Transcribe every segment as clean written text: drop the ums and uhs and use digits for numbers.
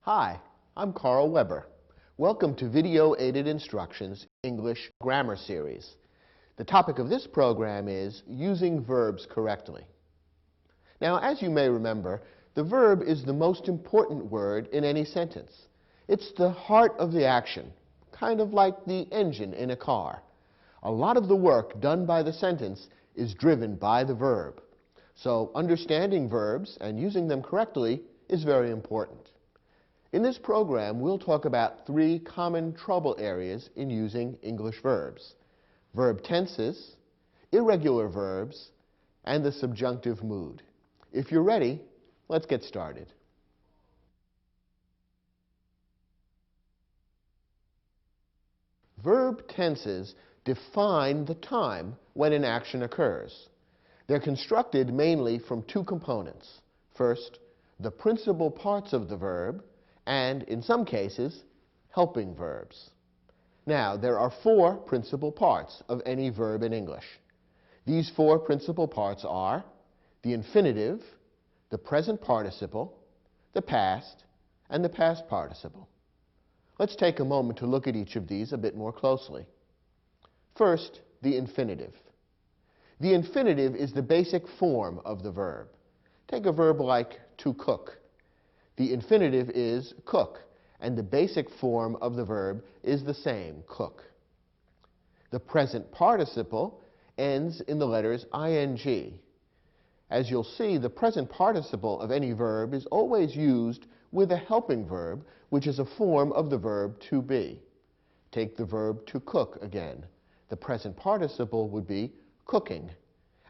Hi, I'm Carl Weber. Welcome to Video Aided Instructions English Grammar Series. The topic of this program is using verbs correctly. Now, as you may remember, the verb is the most important word in any sentence. It's the heart of the action, kind of like the engine in a car. A lot of the work done by the sentence is driven by the verb. So understanding verbs and using them correctly is very important. In this program, we'll talk about three common trouble areas in using English verbs: verb tenses, irregular verbs, and the subjunctive mood. If you're ready, let's get started. Verb tenses define the time when an action occurs. They're constructed mainly from two components. First, the principal parts of the verb, and, in some cases, helping verbs. Now, there are four principal parts of any verb in English. These four principal parts are the infinitive, the present participle, the past, and the past participle. Let's take a moment to look at each of these a bit more closely. First, the infinitive. The infinitive is the basic form of the verb. Take a verb like to cook. The infinitive is cook, and the basic form of the verb is the same, cook. The present participle ends in the letters ing. As you'll see, the present participle of any verb is always used with a helping verb, which is a form of the verb to be. Take the verb to cook again. The present participle would be cooking,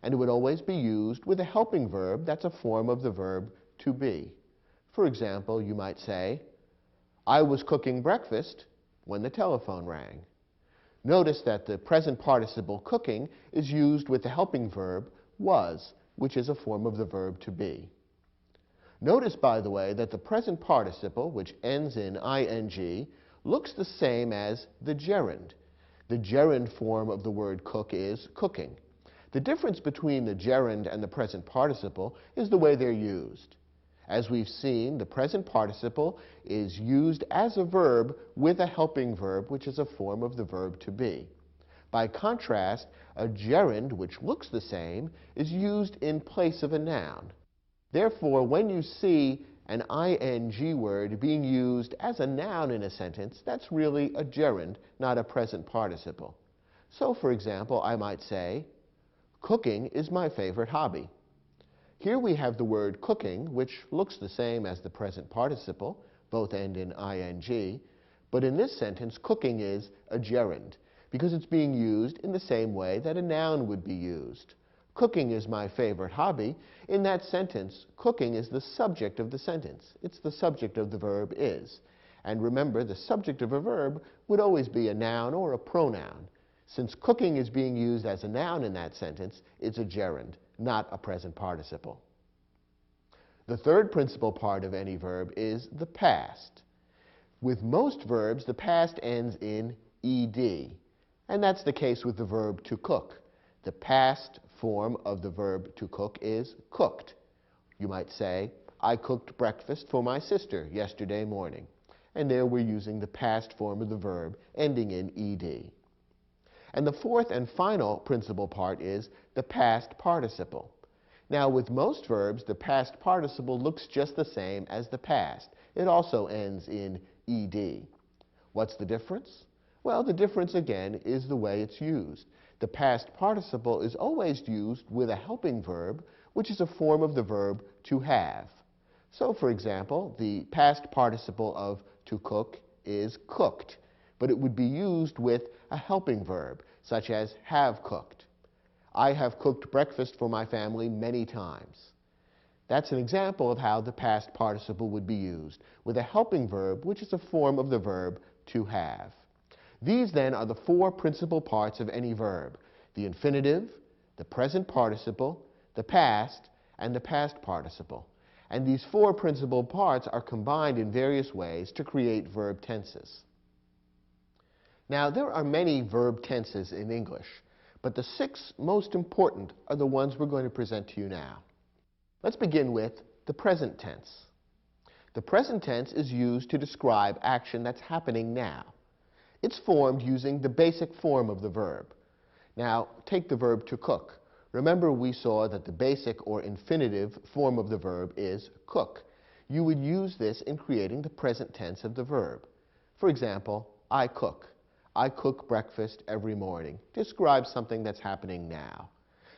and it would always be used with a helping verb that's a form of the verb to be. For example, you might say, I was cooking breakfast when the telephone rang. Notice that the present participle cooking is used with the helping verb was, which is a form of the verb to be. Notice, by the way, that the present participle, which ends in ing, looks the same as the gerund. The gerund form of the word cook is cooking. The difference between the gerund and the present participle is the way they're used. As we've seen, the present participle is used as a verb with a helping verb, which is a form of the verb to be. By contrast, a gerund, which looks the same, is used in place of a noun. Therefore, when you see an ing word being used as a noun in a sentence, that's really a gerund, not a present participle. So, for example, I might say, cooking is my favorite hobby. Here we have the word cooking, which looks the same as the present participle, both end in ing, but in this sentence, cooking is a gerund, because it's being used in the same way that a noun would be used. Cooking is my favorite hobby. In that sentence, cooking is the subject of the sentence. It's the subject of the verb is. And remember, the subject of a verb would always be a noun or a pronoun. Since cooking is being used as a noun in that sentence, it's a gerund, not a present participle. The third principal part of any verb is the past. With most verbs, the past ends in ed, and that's the case with the verb to cook. The past form of the verb to cook is cooked. You might say, I cooked breakfast for my sister yesterday morning. And there we're using the past form of the verb ending in ed. And the fourth and final principal part is the past participle. Now, with most verbs, the past participle looks just the same as the past. It also ends in ed. What's the difference? Well, the difference, again, is the way it's used. The past participle is always used with a helping verb, which is a form of the verb to have. So, for example, the past participle of to cook is cooked, but it would be used with a helping verb, such as have cooked. I have cooked breakfast for my family many times. That's an example of how the past participle would be used, with a helping verb, which is a form of the verb to have. These, then, are the four principal parts of any verb: the infinitive, the present participle, the past, and the past participle. And these four principal parts are combined in various ways to create verb tenses. Now, there are many verb tenses in English, but the six most important are the ones we're going to present to you now. Let's begin with the present tense. The present tense is used to describe action that's happening now. It's formed using the basic form of the verb. Now, take the verb to cook. Remember, we saw that the basic or infinitive form of the verb is cook. You would use this in creating the present tense of the verb. For example, I cook. I cook breakfast every morning. Describes something that's happening now.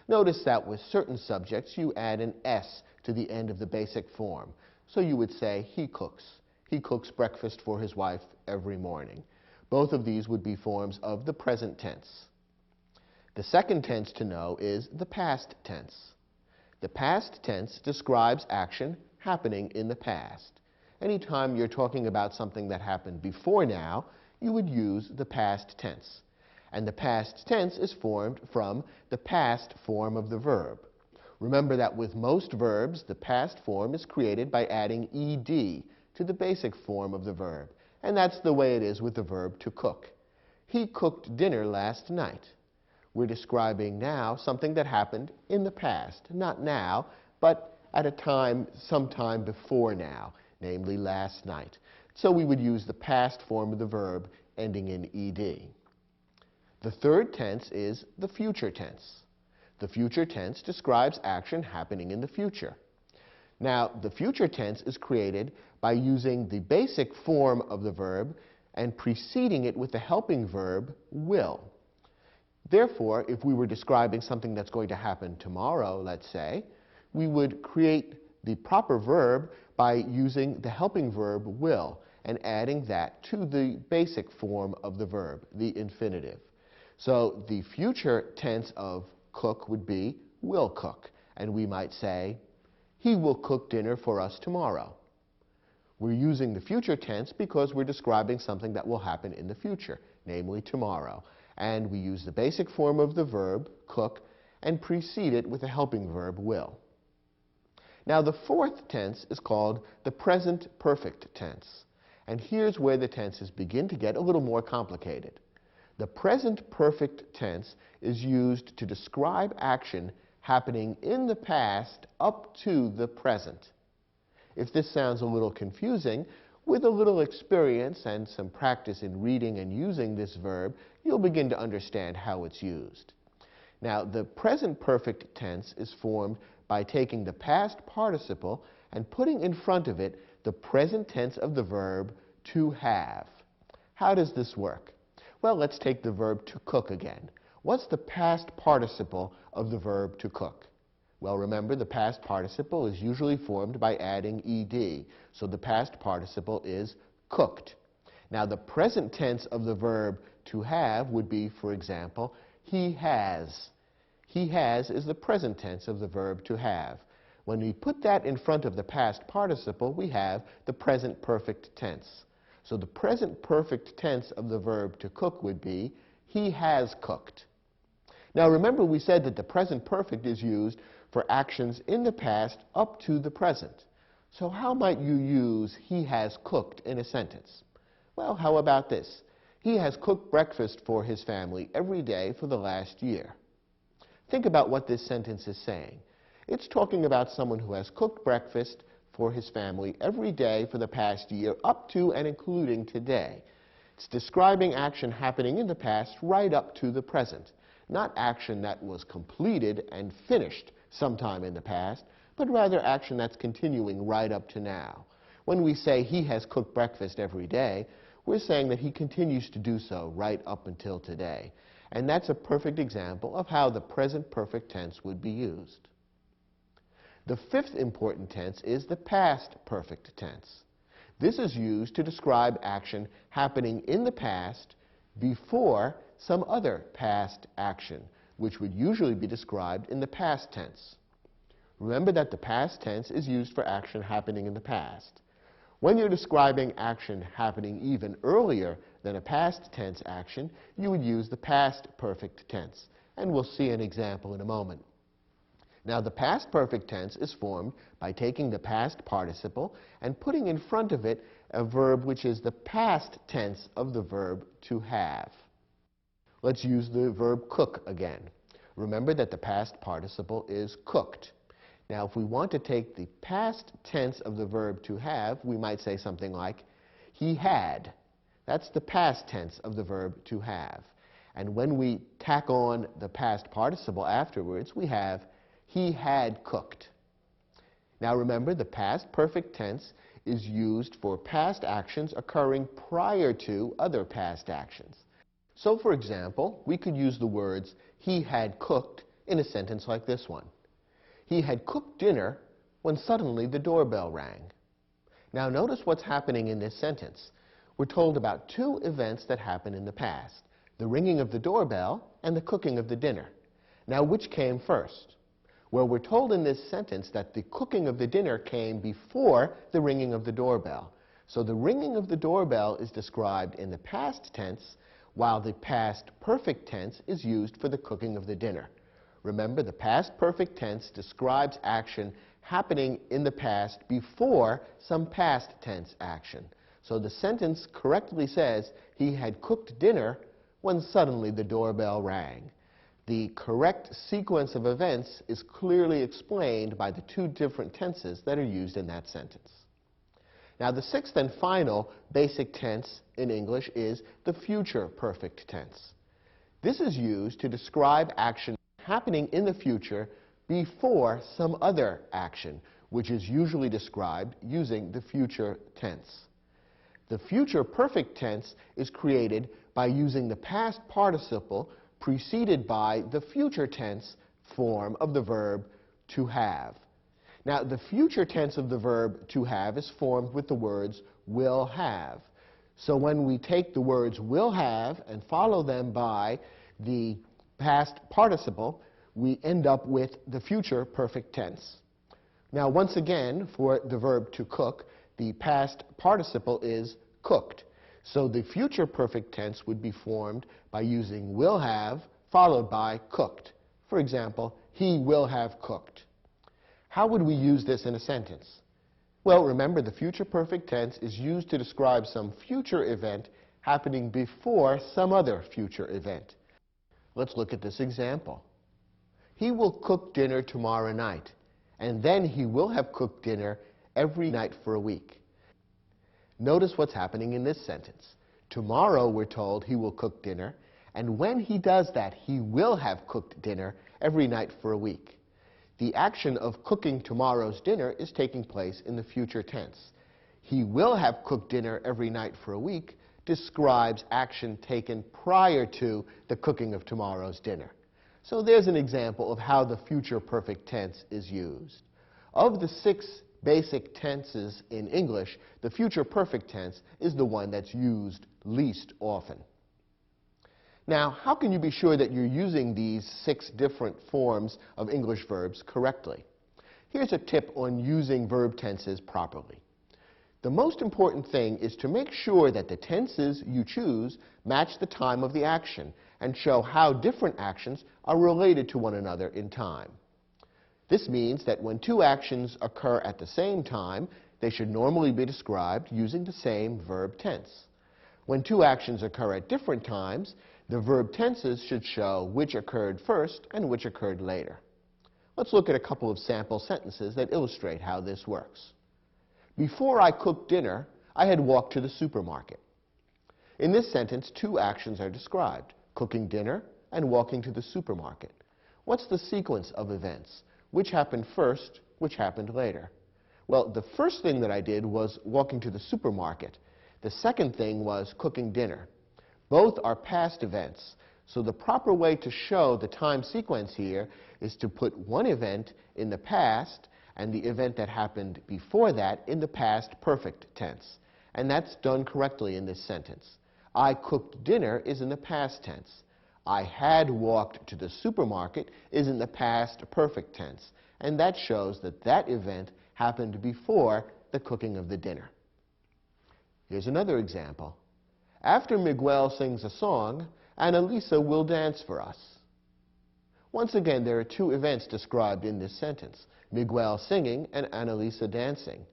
Notice that with certain subjects, you add an S to the end of the basic form. So you would say, he cooks. He cooks breakfast for his wife every morning. Both of these would be forms of the present tense. The second tense to know is the past tense. The past tense describes action happening in the past. Anytime you're talking about something that happened before now, you would use the past tense. And the past tense is formed from the past form of the verb. Remember that with most verbs, the past form is created by adding ed to the basic form of the verb. And that's the way it is with the verb to cook. He cooked dinner last night. We're describing now something that happened in the past, not now, but at a time sometime before now, namely last night. So we would use the past form of the verb ending in ed. The third tense is the future tense. The future tense describes action happening in the future. Now, the future tense is created by using the basic form of the verb and preceding it with the helping verb will. Therefore, if we were describing something that's going to happen tomorrow, let's say, we would create the proper verb by using the helping verb will and adding that to the basic form of the verb, the infinitive. So the future tense of cook would be will cook, and we might say, he will cook dinner for us tomorrow. We're using the future tense because we're describing something that will happen in the future, namely tomorrow. And we use the basic form of the verb, cook, and precede it with a helping verb, will. Now, the fourth tense is called the present perfect tense. And here's where the tenses begin to get a little more complicated. The present perfect tense is used to describe action happening in the past up to the present. If this sounds a little confusing, with a little experience and some practice in reading and using this verb, you'll begin to understand how it's used. Now, the present perfect tense is formed by taking the past participle and putting in front of it the present tense of the verb to have. How does this work? Well, let's take the verb to cook again. What's the past participle of the verb to cook? Well, remember, the past participle is usually formed by adding ed, so the past participle is cooked. Now, the present tense of the verb to have would be, for example, he has. He has is the present tense of the verb to have. When we put that in front of the past participle, we have the present perfect tense. So the present perfect tense of the verb to cook would be, he has cooked. Now remember, we said that the present perfect is used for actions in the past up to the present. So how might you use he has cooked in a sentence? Well, how about this? He has cooked breakfast for his family every day for the last year. Think about what this sentence is saying. It's talking about someone who has cooked breakfast for his family every day for the past year, up to and including today. It's describing action happening in the past right up to the present, not action that was completed and finished sometime in the past, but rather action that's continuing right up to now. When we say he has cooked breakfast every day, we're saying that he continues to do so right up until today. And that's a perfect example of how the present perfect tense would be used. The fifth important tense is the past perfect tense. This is used to describe action happening in the past before some other past action, which would usually be described in the past tense. Remember that the past tense is used for action happening in the past. When you're describing action happening even earlier than a past tense action, you would use the past perfect tense. And we'll see an example in a moment. Now, the past perfect tense is formed by taking the past participle and putting in front of it a verb which is the past tense of the verb to have. Let's use the verb cook again. Remember that the past participle is cooked. Now, if we want to take the past tense of the verb to have, we might say something like, he had. That's the past tense of the verb to have. And when we tack on the past participle afterwards, we have, he had cooked. Now remember, the past perfect tense is used for past actions occurring prior to other past actions. So, for example, we could use the words, he had cooked, in a sentence like this one. He had cooked dinner when suddenly the doorbell rang. Now notice what's happening in this sentence. We're told about two events that happened in the past, the ringing of the doorbell and the cooking of the dinner. Now, which came first? Well, we're told in this sentence that the cooking of the dinner came before the ringing of the doorbell. So the ringing of the doorbell is described in the past tense, while the past perfect tense is used for the cooking of the dinner. Remember, the past perfect tense describes action happening in the past before some past tense action. So the sentence correctly says, he had cooked dinner when suddenly the doorbell rang. The correct sequence of events is clearly explained by the two different tenses that are used in that sentence. Now, the sixth and final basic tense in English is the future perfect tense. This is used to describe action happening in the future before some other action, which is usually described using the future tense. The future perfect tense is created by using the past participle preceded by the future tense form of the verb to have. Now, the future tense of the verb to have is formed with the words will have. So when we take the words will have and follow them by the past participle, we end up with the future perfect tense. Now, once again, for the verb to cook, the past participle is cooked. So the future perfect tense would be formed by using will have followed by cooked. For example, he will have cooked. How would we use this in a sentence? Well, remember, the future perfect tense is used to describe some future event happening before some other future event. Let's look at this example. He will cook dinner tomorrow night, and then he will have cooked dinner every night for a week. Notice what's happening in this sentence. Tomorrow, we're told, he will cook dinner, and when he does that, he will have cooked dinner every night for a week. The action of cooking tomorrow's dinner is taking place in the future tense. He will have cooked dinner every night for a week describes action taken prior to the cooking of tomorrow's dinner. So there's an example of how the future perfect tense is used. Of the 6 basic tenses in English, the future perfect tense is the one that's used least often. Now, how can you be sure that you're using these 6 different forms of English verbs correctly? Here's a tip on using verb tenses properly. The most important thing is to make sure that the tenses you choose match the time of the action and show how different actions are related to one another in time. This means that when 2 actions occur at the same time, they should normally be described using the same verb tense. When 2 actions occur at different times, the verb tenses should show which occurred first and which occurred later. Let's look at a couple of sample sentences that illustrate how this works. Before I cooked dinner, I had walked to the supermarket. In this sentence, 2 actions are described, cooking dinner and walking to the supermarket. What's the sequence of events? Which happened first, which happened later? Well, the first thing that I did was walking to the supermarket. The second thing was cooking dinner. Both are past events, so the proper way to show the time sequence here is to put one event in the past and the event that happened before that in the past perfect tense. And that's done correctly in this sentence. I cooked dinner is in the past tense. I had walked to the supermarket is in the past perfect tense. And that shows that that event happened before the cooking of the dinner. Here's another example. After Miguel sings a song, Annalisa will dance for us. Once again, there are 2 events described in this sentence, Miguel singing and Annalisa dancing.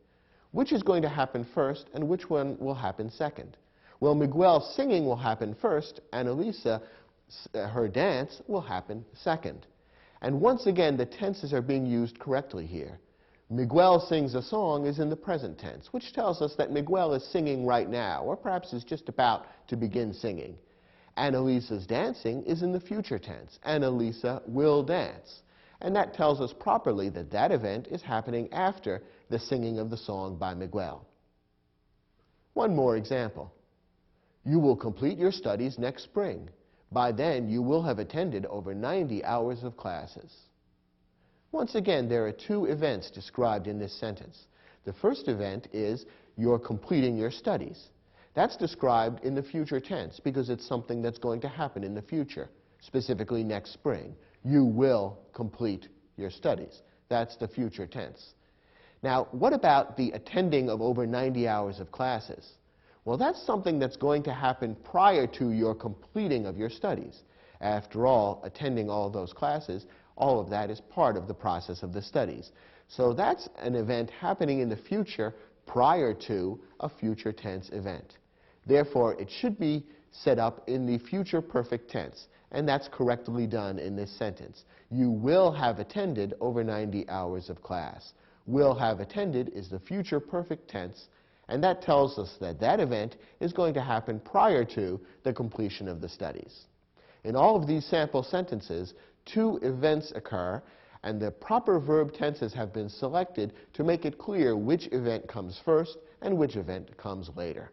Which is going to happen first and which one will happen second? Well, Miguel singing will happen first, Annalisa, her dance, will happen second. And once again, the tenses are being used correctly here. Miguel sings a song is in the present tense, which tells us that Miguel is singing right now, or perhaps is just about to begin singing. Annalisa's dancing is in the future tense. Annalisa will dance. And that tells us properly that that event is happening after the singing of the song by Miguel. One more example. You will complete your studies next spring. By then, you will have attended over 90 hours of classes. Once again, there are two events described in this sentence. The first event is you're completing your studies. That's described in the future tense because it's something that's going to happen in the future, specifically next spring. You will complete your studies. That's the future tense. Now, what about the attending of over 90 hours of classes? Well, that's something that's going to happen prior to your completing of your studies. After all, attending all those classes, all of that is part of the process of the studies. So that's an event happening in the future prior to a future tense event. Therefore, it should be set up in the future perfect tense, and that's correctly done in this sentence. You will have attended over 90 hours of class. Will have attended is the future perfect tense, and that tells us that that event is going to happen prior to the completion of the studies. In all of these sample sentences, two events occur, and the proper verb tenses have been selected to make it clear which event comes first and which event comes later.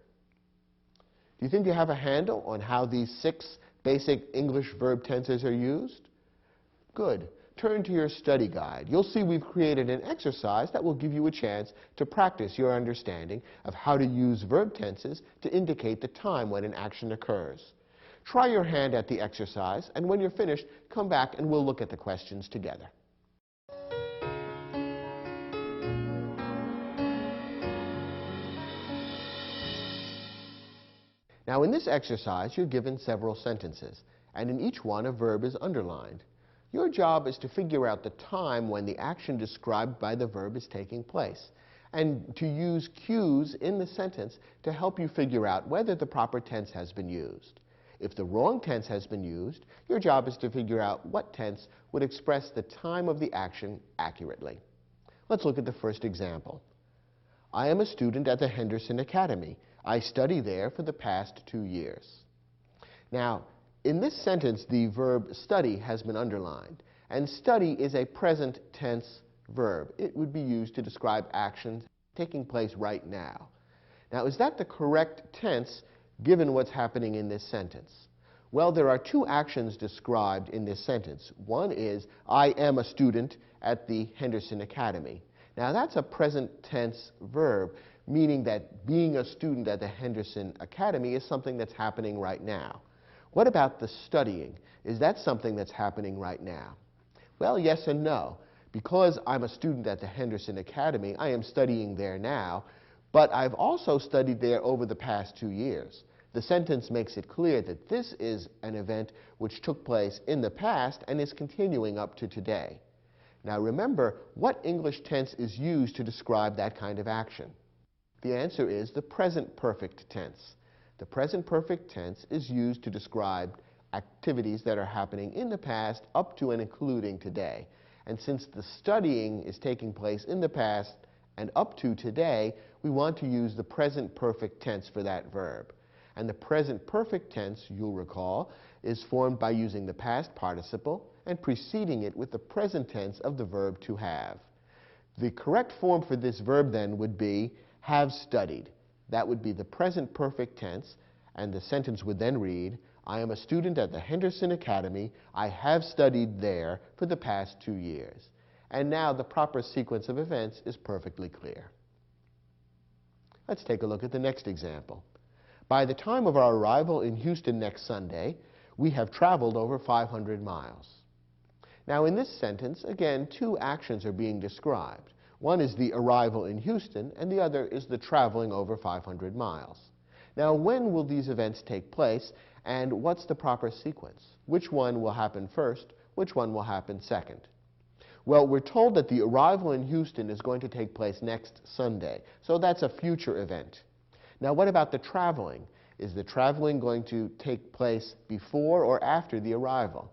Do you think you have a handle on how these 6 basic English verb tenses are used? Good. Turn to your study guide. You'll see we've created an exercise that will give you a chance to practice your understanding of how to use verb tenses to indicate the time when an action occurs. Try your hand at the exercise, and when you're finished, come back and we'll look at the questions together. Now, in this exercise, you're given several sentences, and in each one a verb is underlined. Your job is to figure out the time when the action described by the verb is taking place, and to use cues in the sentence to help you figure out whether the proper tense has been used. If the wrong tense has been used, your job is to figure out what tense would express the time of the action accurately. Let's look at the first example. I am a student at the Henderson Academy. I study there for the past 2 years. Now, in this sentence, the verb study has been underlined, and study is a present tense verb. It would be used to describe actions taking place right now. Now, is that the correct tense given what's happening in this sentence? Well, there are 2 actions described in this sentence. One is, I am a student at the Henderson Academy. Now, that's a present tense verb, meaning that being a student at the Henderson Academy is something that's happening right now. What about the studying? Is that something that's happening right now? Well, yes and no. Because I'm a student at the Henderson Academy, I am studying there now, but I've also studied there over the past 2 years. The sentence makes it clear that this is an event which took place in the past and is continuing up to today. Now remember, what English tense is used to describe that kind of action? The answer is the present perfect tense. The present perfect tense is used to describe activities that are happening in the past up to and including today. And since the studying is taking place in the past and up to today, we want to use the present perfect tense for that verb. And the present perfect tense, you'll recall, is formed by using the past participle and preceding it with the present tense of the verb to have. The correct form for this verb then would be have studied. That would be the present perfect tense, and the sentence would then read, I am a student at the Henderson Academy. I have studied there for the past 2 years. And now the proper sequence of events is perfectly clear. Let's take a look at the next example. By the time of our arrival in Houston next Sunday, we have traveled over 500 miles. Now in this sentence, again, 2 actions are being described. One is the arrival in Houston, and the other is the traveling over 500 miles. Now, when will these events take place, and what's the proper sequence? Which one will happen first? Which one will happen second? Well, we're told that the arrival in Houston is going to take place next Sunday, so that's a future event. Now, what about the traveling? Is the traveling going to take place before or after the arrival?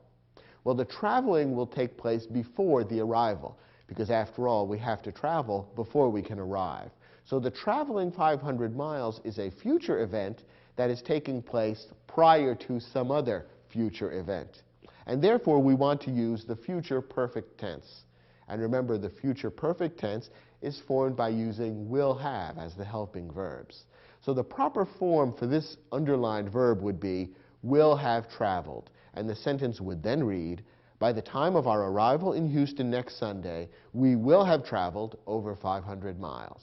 Well, the traveling will take place before the arrival, because after all, we have to travel before we can arrive. So the traveling 500 miles is a future event that is taking place prior to some other future event. And therefore, we want to use the future perfect tense. And remember, the future perfect tense is formed by using will have as the helping verbs. So the proper form for this underlined verb would be will have traveled. And the sentence would then read, by the time of our arrival in Houston next Sunday, we will have traveled over 500 miles.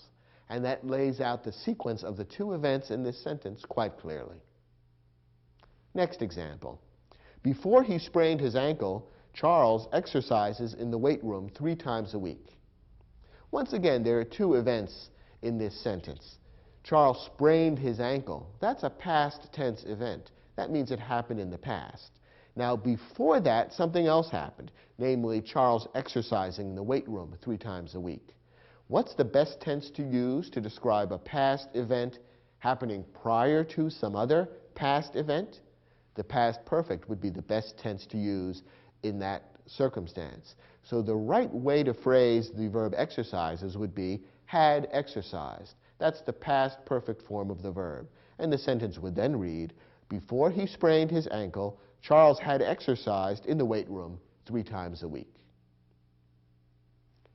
And that lays out the sequence of the two events in this sentence quite clearly. Next example. Before he sprained his ankle, Charles exercises in the weight room 3 times a week. Once again, there are two events in this sentence. Charles sprained his ankle. That's a past tense event. That means it happened in the past. Now, before that, something else happened, namely Charles exercising in the weight room 3 times a week. What's the best tense to use to describe a past event happening prior to some other past event? The past perfect would be the best tense to use in that circumstance. So the right way to phrase the verb exercises would be had exercised. That's the past perfect form of the verb. And the sentence would then read, before he sprained his ankle, Charles had exercised in the weight room 3 times a week.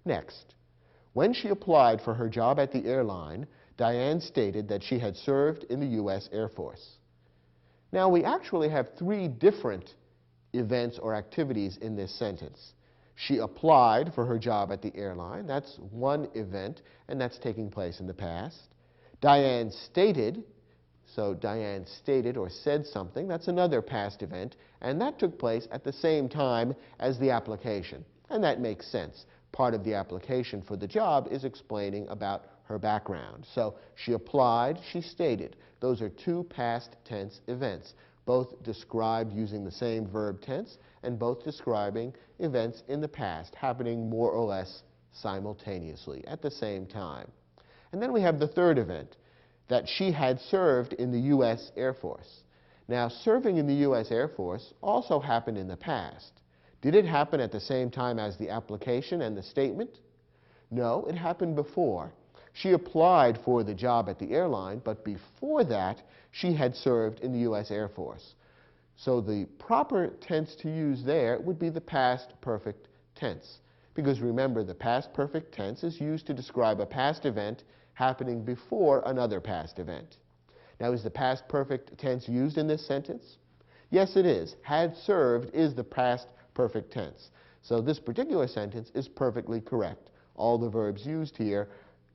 Next, when she applied for her job at the airline, Diane stated that she had served in the U.S. Air Force. Now, we actually have 3 different events or activities in this sentence. She applied for her job at the airline. That's one event, and that's taking place in the past. Diane stated, so Diane stated or said something. That's another past event, and that took place at the same time as the application. And that makes sense. Part of the application for the job is explaining about her background. So she applied, she stated. Those are 2 past tense events, both described using the same verb tense and both describing events in the past happening more or less simultaneously at the same time. And then we have the third event, that she had served in the U.S. Air Force. Now, serving in the U.S. Air Force also happened in the past. Did it happen at the same time as the application and the statement? No, it happened before. She applied for the job at the airline, but before that, she had served in the U.S. Air Force. So the proper tense to use there would be the past perfect tense. Because remember, the past perfect tense is used to describe a past event happening before another past event. Now, is the past perfect tense used in this sentence? Yes, it is. Had served is the past perfect tense. So this particular sentence is perfectly correct. All the verbs used here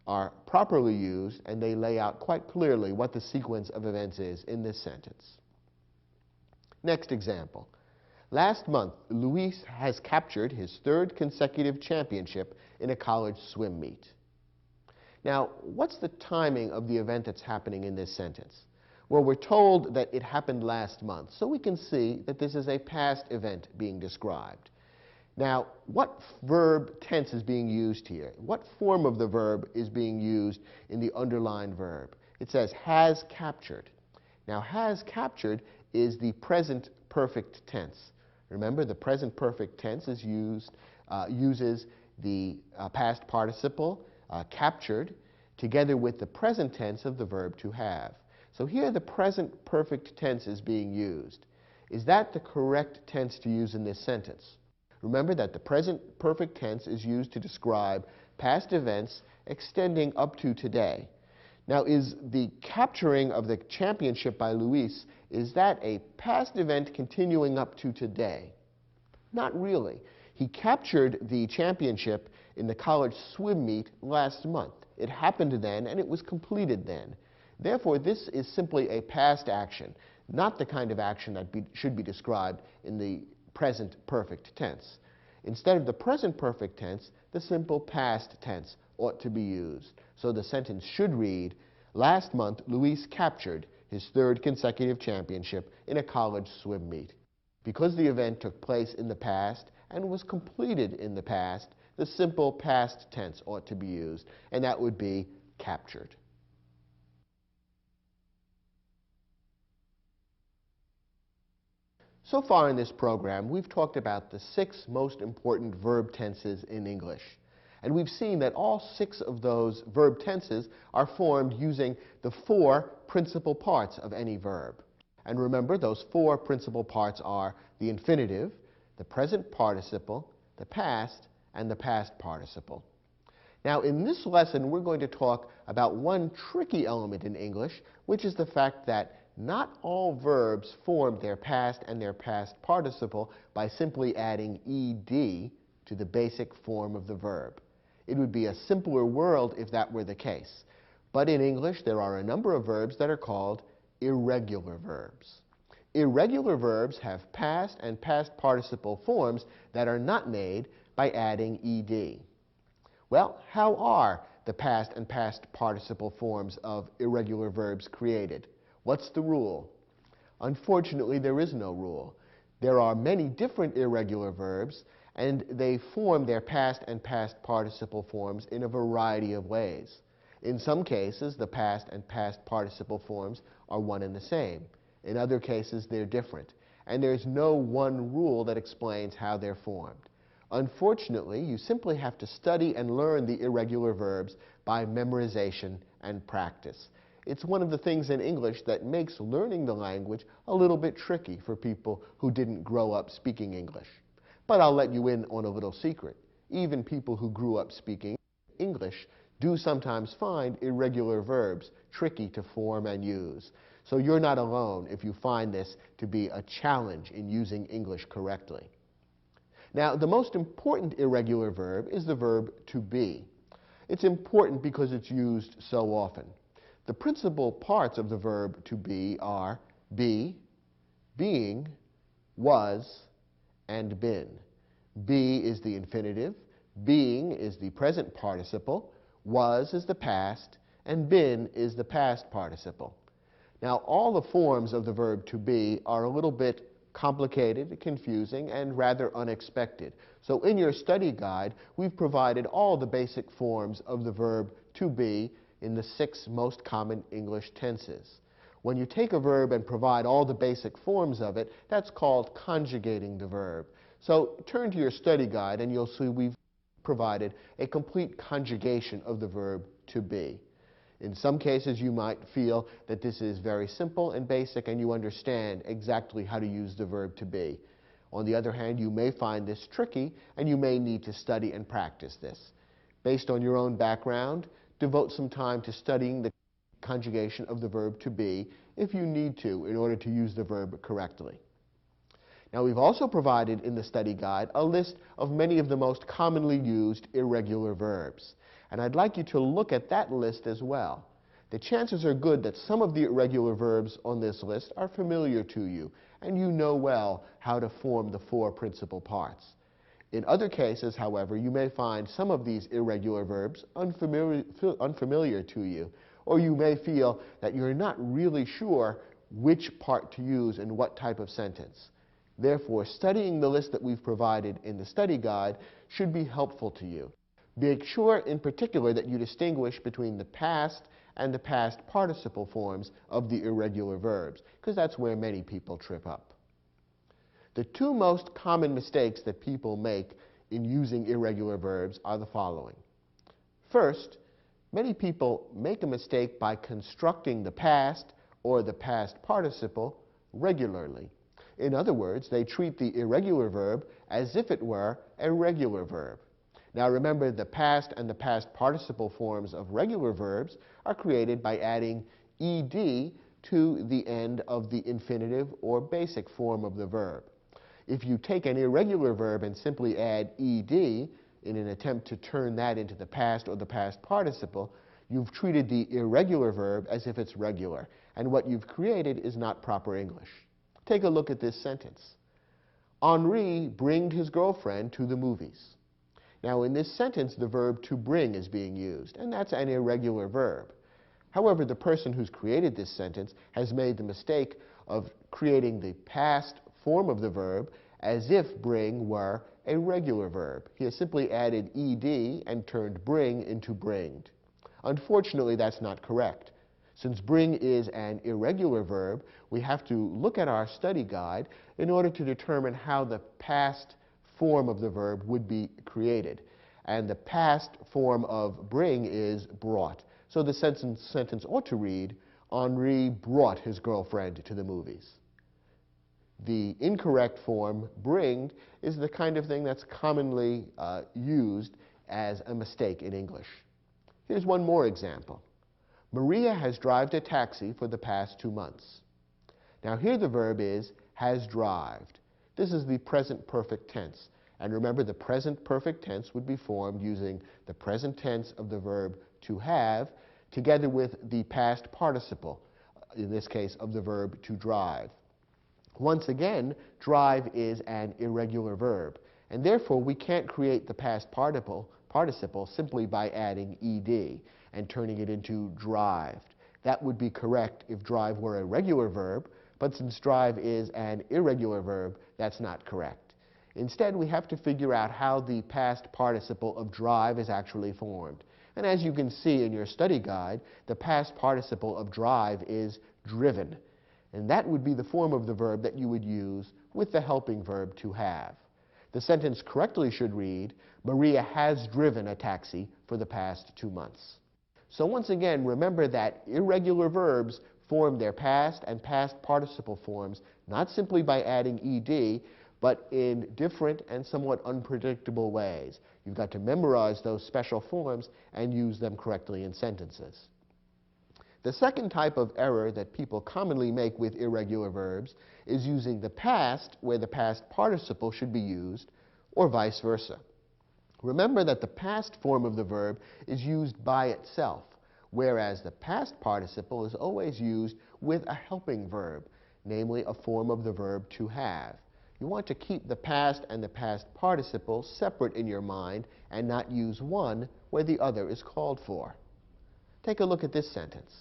are properly used, and they lay out quite clearly what the sequence of events is in this sentence. Next example. Last month, Luis has captured his 3rd consecutive championship in a college swim meet. Now, what's the timing of the event that's happening in this sentence? Well, we're told that it happened last month, so we can see that this is a past event being described. Now, what verb tense is being used here? What form of the verb is being used in the underlined verb? It says has captured. Now, has captured is the present perfect tense. Remember, the present perfect tense is uses the past participle, captured, together with the present tense of the verb to have. So here the present perfect tense is being used. Is that the correct tense to use in this sentence? Remember that the present perfect tense is used to describe past events extending up to today. Now, is the capturing of the championship by Luis, is that a past event continuing up to today? Not really. He captured the championship in the college swim meet last month. It happened then, and it was completed then. Therefore, this is simply a past action, not the kind of action that should be described in the present perfect tense. Instead of the present perfect tense, the simple past tense ought to be used. So the sentence should read, last month, Luis captured his 3rd consecutive championship in a college swim meet. Because the event took place in the past and was completed in the past, the simple past tense ought to be used, and that would be captured. So far in this program, we've talked about the 6 most important verb tenses in English. And we've seen that all 6 of those verb tenses are formed using the 4 principal parts of any verb. And remember, those 4 principal parts are the infinitive, the present participle, the past, and the past participle. Now, in this lesson, we're going to talk about one tricky element in English, which is the fact that not all verbs form their past and their past participle by simply adding ed to the basic form of the verb. It would be a simpler world if that were the case. But in English, there are a number of verbs that are called irregular verbs. Irregular verbs have past and past participle forms that are not made by adding ed. Well, how are the past and past participle forms of irregular verbs created? What's the rule? Unfortunately, there is no rule. There are many different irregular verbs, and they form their past and past participle forms in a variety of ways. In some cases, the past and past participle forms are one and the same. In other cases, they're different. And there's no one rule that explains how they're formed. Unfortunately, you simply have to study and learn the irregular verbs by memorization and practice. It's one of the things in English that makes learning the language a little bit tricky for people who didn't grow up speaking English. But I'll let you in on a little secret. Even people who grew up speaking English do sometimes find irregular verbs tricky to form and use. So you're not alone if you find this to be a challenge in using English correctly. Now, the most important irregular verb is the verb to be. It's important because it's used so often. The principal parts of the verb to be are be, being, was, and been. Be is the infinitive, being is the present participle, was is the past, and been is the past participle. Now, all the forms of the verb to be are a little bit complicated, confusing, and rather unexpected. So in your study guide, we've provided all the basic forms of the verb to be in the 6 most common English tenses. When you take a verb and provide all the basic forms of it, that's called conjugating the verb. So turn to your study guide and you'll see we've provided a complete conjugation of the verb to be. In some cases, you might feel that this is very simple and basic and you understand exactly how to use the verb to be. On the other hand, you may find this tricky and you may need to study and practice this. Based on your own background, devote some time to studying the conjugation of the verb to be if you need to in order to use the verb correctly. Now, we've also provided in the study guide a list of many of the most commonly used irregular verbs. And I'd like you to look at that list as well. The chances are good that some of the irregular verbs on this list are familiar to you, and you know well how to form the 4 principal parts. In other cases, however, you may find some of these irregular verbs unfamiliar to you, or you may feel that you're not really sure which part to use in what type of sentence. Therefore, studying the list that we've provided in the study guide should be helpful to you. Make sure in particular that you distinguish between the past and the past participle forms of the irregular verbs, because that's where many people trip up. The 2 most common mistakes that people make in using irregular verbs are the following. First, many people make a mistake by constructing the past or the past participle regularly. In other words, they treat the irregular verb as if it were a regular verb. Now remember, the past and the past participle forms of regular verbs are created by adding ed to the end of the infinitive or basic form of the verb. If you take an irregular verb and simply add ed in an attempt to turn that into the past or the past participle, you've treated the irregular verb as if it's regular, and what you've created is not proper English. Take a look at this sentence. Henri bringed his girlfriend to the movies. Now, in this sentence, the verb to bring is being used, and that's an irregular verb. However, the person who's created this sentence has made the mistake of creating the past form of the verb as if bring were a regular verb. He has simply added ed and turned bring into bringed. Unfortunately, that's not correct. Since bring is an irregular verb, we have to look at our study guide in order to determine how the past form of the verb would be created. And the past form of bring is brought. So the sentence ought to read, Henri brought his girlfriend to the movies. The incorrect form, bring, is the kind of thing that's commonly used as a mistake in English. Here's one more example. Maria has drived a taxi for the past 2 months. Now here the verb is has drived. This is the present perfect tense. And remember, the present perfect tense would be formed using the present tense of the verb to have together with the past participle, in this case of the verb to drive. Once again, drive is an irregular verb, and therefore we can't create the past participle simply by adding ed and turning it into drived. That would be correct if drive were a regular verb, but since drive is an irregular verb, that's not correct. Instead, we have to figure out how the past participle of drive is actually formed. And as you can see in your study guide, the past participle of drive is driven. And that would be the form of the verb that you would use with the helping verb to have. The sentence correctly should read, Maria has driven a taxi for the past 2 months. So once again, remember that irregular verbs form their past and past participle forms not simply by adding ed, but in different and somewhat unpredictable ways. You've got to memorize those special forms and use them correctly in sentences. The second type of error that people commonly make with irregular verbs is using the past where the past participle should be used, or vice versa. Remember that the past form of the verb is used by itself, whereas the past participle is always used with a helping verb, namely a form of the verb to have. You want to keep the past and the past participle separate in your mind and not use one where the other is called for. Take a look at this sentence.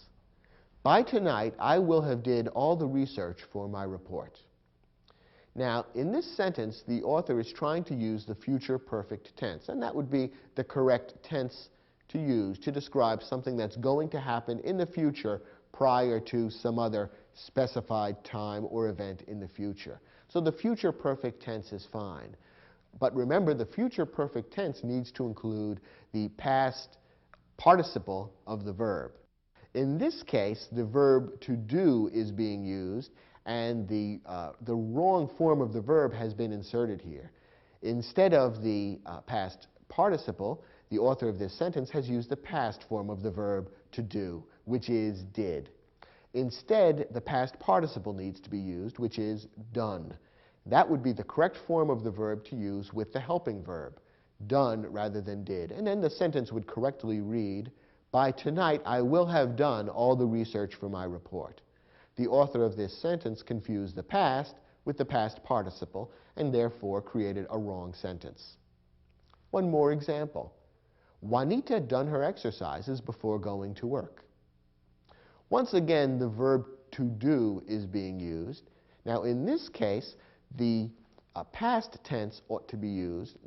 By tonight, I will have did all the research for my report. Now, in this sentence, the author is trying to use the future perfect tense, and that would be the correct tense to use to describe something that's going to happen in the future prior to some other specified time or event in the future. So the future perfect tense is fine. But remember, the future perfect tense needs to include the past participle of the verb. In this case, the verb to do is being used, and the wrong form of the verb has been inserted here. Instead of the past participle, the author of this sentence has used the past form of the verb to do, which is did. Instead, the past participle needs to be used, which is done. That would be the correct form of the verb to use with the helping verb, done rather than did. And then the sentence would correctly read, by tonight I will have done all the research for my report. The author of this sentence confused the past with the past participle and therefore created a wrong sentence. One more example. Juanita done her exercises before going to work. Once again, the verb to do is being used. Now, in this case, the past tense ought to be used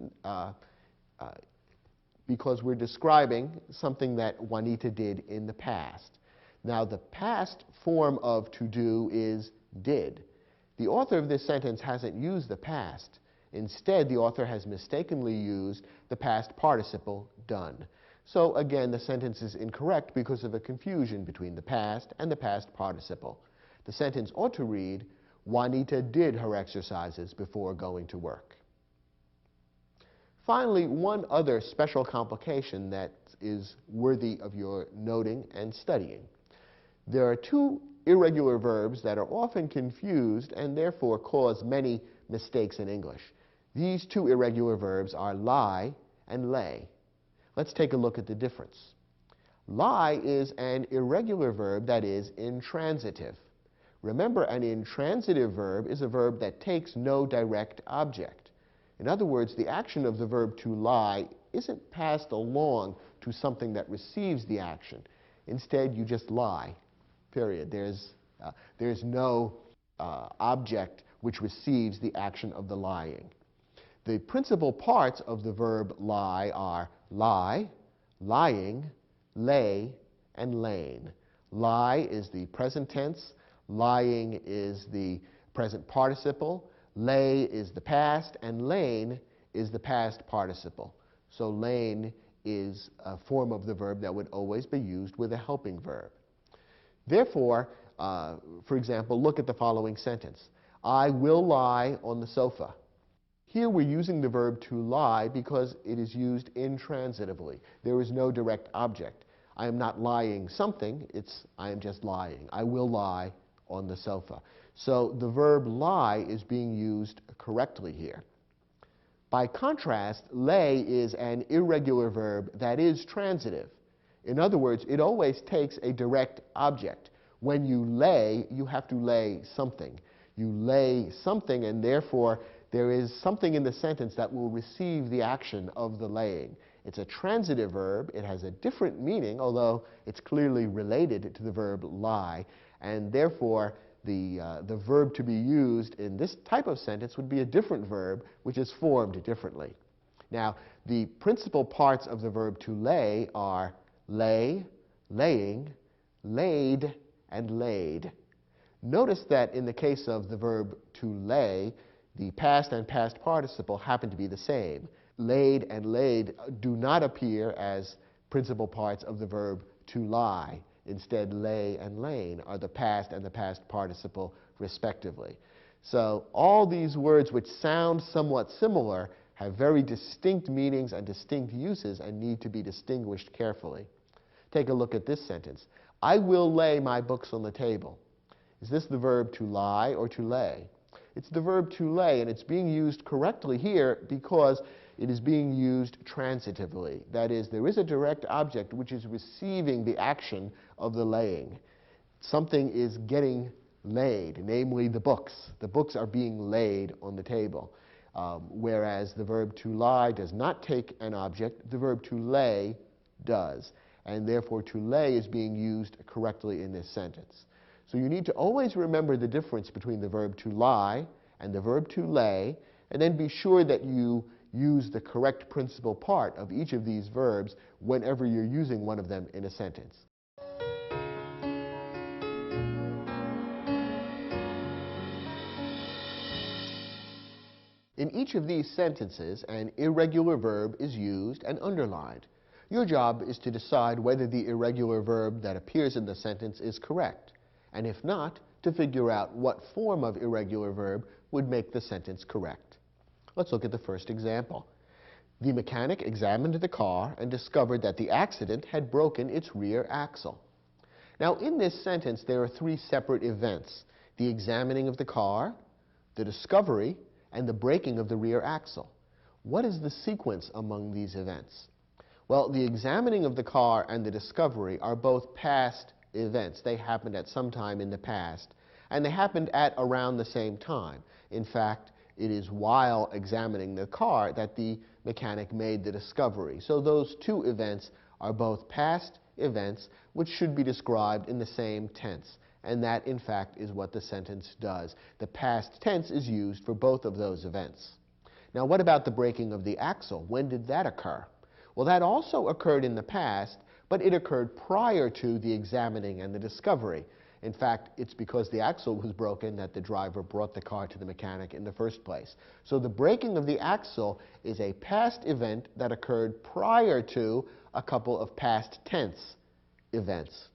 because we're describing something that Juanita did in the past. Now, the past form of to do is did. The author of this sentence hasn't used the past. Instead, the author has mistakenly used the past participle done. So again, the sentence is incorrect because of a confusion between the past and the past participle. The sentence ought to read, Juanita did her exercises before going to work. Finally, one other special complication that is worthy of your noting and studying. There are two irregular verbs that are often confused and therefore cause many mistakes in English. These two irregular verbs are lie and lay. Let's take a look at the difference. Lie is an irregular verb that is intransitive. Remember, an intransitive verb is a verb that takes no direct object. In other words, the action of the verb to lie isn't passed along to something that receives the action. Instead, you just lie, period. There's no object which receives the action of the lying. The principal parts of the verb lie are lie, lying, lay, and lain. Lie is the present tense. Lying is the present participle. Lay is the past, and lain is the past participle. So lain is a form of the verb that would always be used with a helping verb. Therefore, for example, look at the following sentence. I will lie on the sofa. Here we're using the verb to lie because it is used intransitively. There is no direct object. I am not lying something, I am just lying. I will lie on the sofa. So the verb lie is being used correctly here. By contrast, lay is an irregular verb that is transitive. In other words, it always takes a direct object. When you lay, you have to lay something. You lay something, and therefore there is something in the sentence that will receive the action of the laying. It's a transitive verb. It has a different meaning, although it's clearly related to the verb lie, and therefore the verb to be used in this type of sentence would be a different verb, which is formed differently. Now, the principal parts of the verb to lay are lay, laying, laid, and laid. Notice that in the case of the verb to lay, the past and past participle happen to be the same. Laid and laid do not appear as principal parts of the verb to lie. Instead, lay and lain are the past and the past participle, respectively. So all these words which sound somewhat similar have very distinct meanings and distinct uses and need to be distinguished carefully. Take a look at this sentence. I will lay my books on the table. Is this the verb to lie or to lay? It's the verb to lay, and it's being used correctly here because it is being used transitively. That is, there is a direct object which is receiving the action of the laying. Something is getting laid, namely the books. The books are being laid on the table. Whereas the verb to lie does not take an object, the verb to lay does. And therefore, to lay is being used correctly in this sentence. So you need to always remember the difference between the verb to lie and the verb to lay, and then be sure that you use the correct principal part of each of these verbs whenever you're using one of them in a sentence. In each of these sentences, an irregular verb is used and underlined. Your job is to decide whether the irregular verb that appears in the sentence is correct, and if not, to figure out what form of irregular verb would make the sentence correct. Let's look at the first example. The mechanic examined the car and discovered that the accident had broken its rear axle. Now, in this sentence, there are three separate events: the examining of the car, the discovery, and the breaking of the rear axle. What is the sequence among these events? Well, the examining of the car and the discovery are both past events. They happened at some time in the past, and they happened at around the same time. In fact, it is while examining the car that the mechanic made the discovery. So those two events are both past events which should be described in the same tense. And that, in fact, is what the sentence does. The past tense is used for both of those events. Now, what about the breaking of the axle? When did that occur? Well, that also occurred in the past, but it occurred prior to the examining and the discovery. In fact, it's because the axle was broken that the driver brought the car to the mechanic in the first place. So the breaking of the axle is a past event that occurred prior to a couple of past tense events.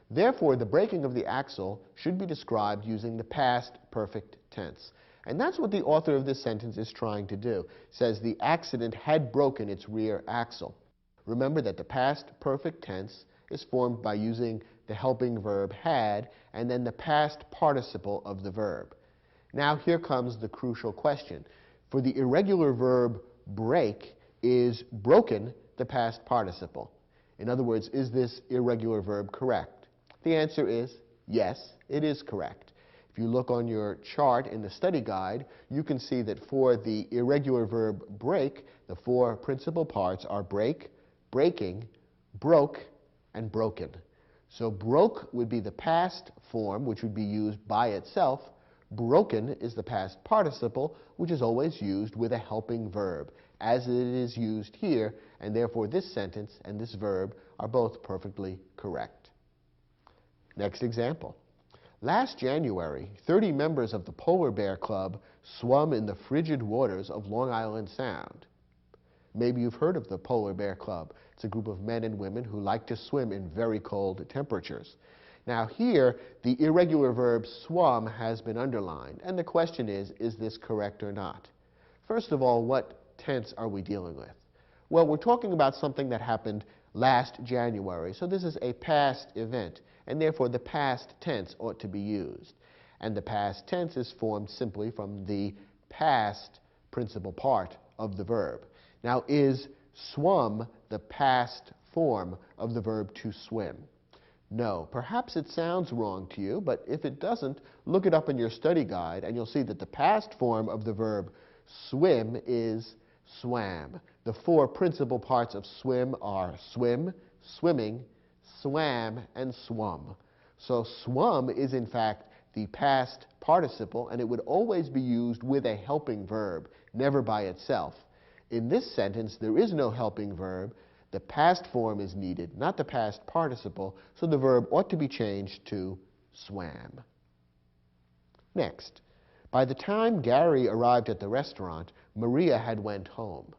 Therefore, the breaking of the axle should be described using the past perfect tense. And that's what the author of this sentence is trying to do. It says the accident had broken its rear axle. Remember that the past perfect tense is formed by using the helping verb had and then the past participle of the verb. Now here comes the crucial question. For the irregular verb break, is broken the past participle? In other words, is this irregular verb correct? The answer is yes, it is correct. If you look on your chart in the study guide, you can see that for the irregular verb break, the four principal parts are break, breaking, broke, and broken. So broke would be the past form, which would be used by itself. Broken is the past participle, which is always used with a helping verb, as it is used here, and therefore this sentence and this verb are both perfectly correct. Next example. Last January, 30 members of the Polar Bear Club swum in the frigid waters of Long Island Sound. Maybe you've heard of the Polar Bear Club. It's a group of men and women who like to swim in very cold temperatures. Now here, the irregular verb swum has been underlined, and the question is this correct or not? First of all, what tense are we dealing with? Well, we're talking about something that happened last January, so this is a past event, and therefore the past tense ought to be used. And the past tense is formed simply from the past principal part of the verb. Now, is swum the past form of the verb to swim? No. Perhaps it sounds wrong to you, but if it doesn't, look it up in your study guide, and you'll see that the past form of the verb swim is swam. The four principal parts of swim are swim, swimming, swam, and swum. So swum is in fact the past participle, and it would always be used with a helping verb, never by itself. In this sentence, there is no helping verb. The past form is needed, not the past participle, so the verb ought to be changed to swam. Next, by the time Gary arrived at the restaurant, Maria had went home.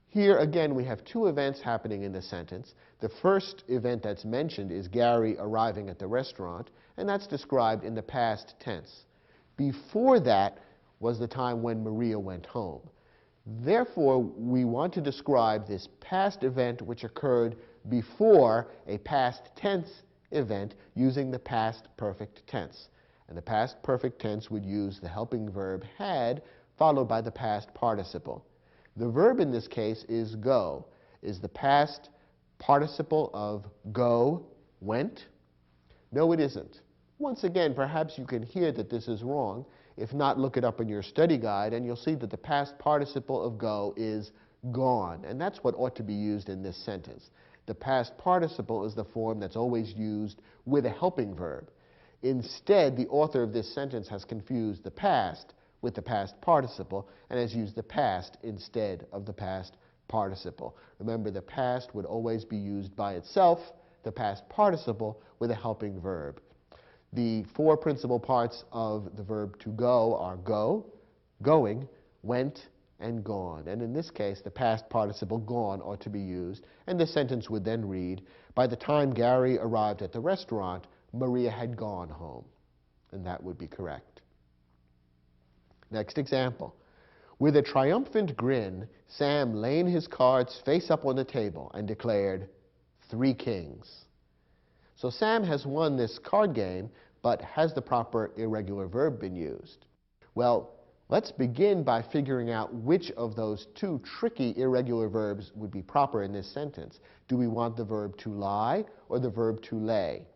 Here again we have two events happening in the sentence. The first event that's mentioned is Gary arriving at the restaurant, and that's described in the past tense. Before that was the time when Maria went home. Therefore, we want to describe this past event which occurred before a past tense event using the past perfect tense. And the past perfect tense would use the helping verb had followed by the past participle. The verb in this case is go. Is the past participle of go went? No, it isn't. Once again, perhaps you can hear that this is wrong. If not, look it up in your study guide, and you'll see that the past participle of go is gone, and that's what ought to be used in this sentence. The past participle is the form that's always used with a helping verb. Instead, the author of this sentence has confused the past with the past participle and has used the past instead of the past participle. Remember, the past would always be used by itself, the past participle with a helping verb. The four principal parts of the verb to go are go, going, went, and gone. And in this case, the past participle gone ought to be used, and the sentence would then read, by the time Gary arrived at the restaurant, Maria had gone home. And that would be correct. Next example. With a triumphant grin, Sam laid his cards face up on the table and declared, 3 kings. So Sam has won this card game, but has the proper irregular verb been used? Well, let's begin by figuring out which of those two tricky irregular verbs would be proper in this sentence. Do we want the verb to lie or the verb to lay?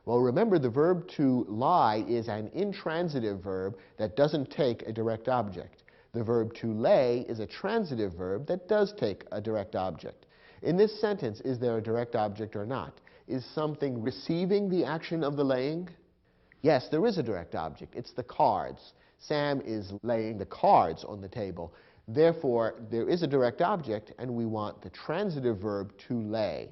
Well, remember, the verb to lie is an intransitive verb that doesn't take a direct object. The verb to lay is a transitive verb that does take a direct object. In this sentence, is there a direct object or not? Is something receiving the action of the laying? Yes, there is a direct object. It's the cards. Sam is laying the cards on the table. Therefore, there is a direct object, and we want the transitive verb to lay.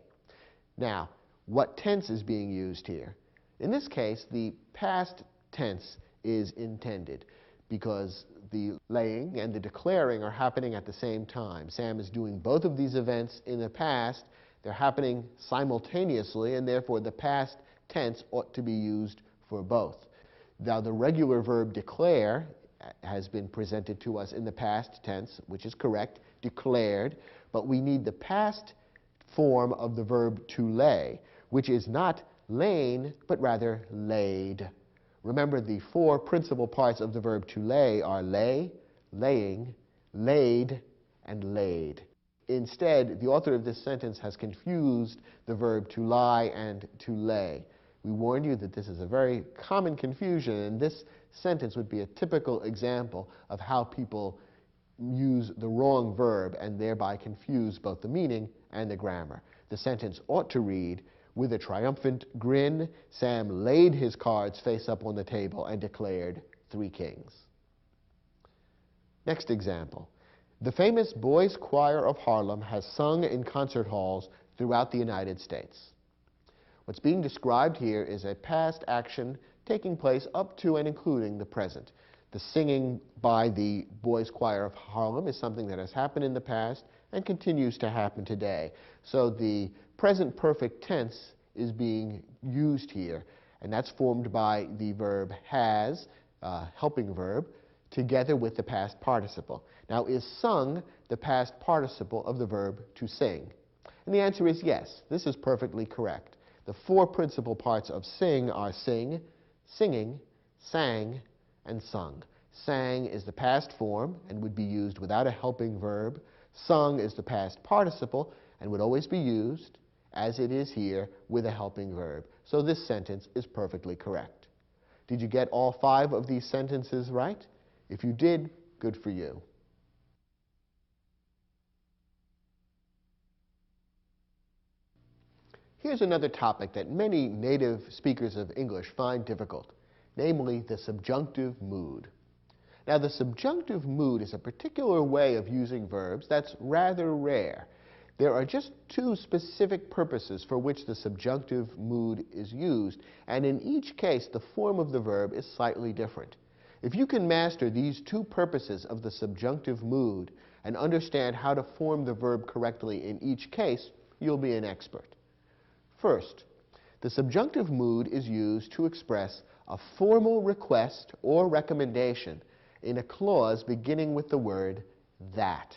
Now, what tense is being used here? In this case, the past tense is intended because the laying and the declaring are happening at the same time. Sam is doing both of these events in the past. They're happening simultaneously, and therefore the past tense ought to be used for both. Now, the regular verb declare has been presented to us in the past tense, which is correct, declared, but we need the past form of the verb to lay, which is not lain, but rather laid. Remember, the four principal parts of the verb to lay are lay, laying, laid, and laid. Instead, the author of this sentence has confused the verb to lie and to lay. We warn you that this is a very common confusion, and this sentence would be a typical example of how people use the wrong verb and thereby confuse both the meaning and the grammar. The sentence ought to read, with a triumphant grin, Sam laid his cards face up on the table and declared 3 kings. Next example. The famous Boys Choir of Harlem has sung in concert halls throughout the United States. What's being described here is a past action taking place up to and including the present. The singing by the Boys Choir of Harlem is something that has happened in the past and continues to happen today. So the present perfect tense is being used here, and that's formed by the verb has, helping verb, together with the past participle. Now, is sung the past participle of the verb to sing? And the answer is yes. This is perfectly correct. The four principal parts of sing are sing, singing, sang, and sung. Sang is the past form and would be used without a helping verb. Sung is the past participle and would always be used, as it is here, with a helping verb. So this sentence is perfectly correct. Did you get all 5 of these sentences right? If you did, good for you. Here's another topic that many native speakers of English find difficult, namely the subjunctive mood. Now, the subjunctive mood is a particular way of using verbs that's rather rare. There are just 2 specific purposes for which the subjunctive mood is used, and in each case, the form of the verb is slightly different. If you can master these 2 purposes of the subjunctive mood and understand how to form the verb correctly in each case, you'll be an expert. First, the subjunctive mood is used to express a formal request or recommendation in a clause beginning with the word that.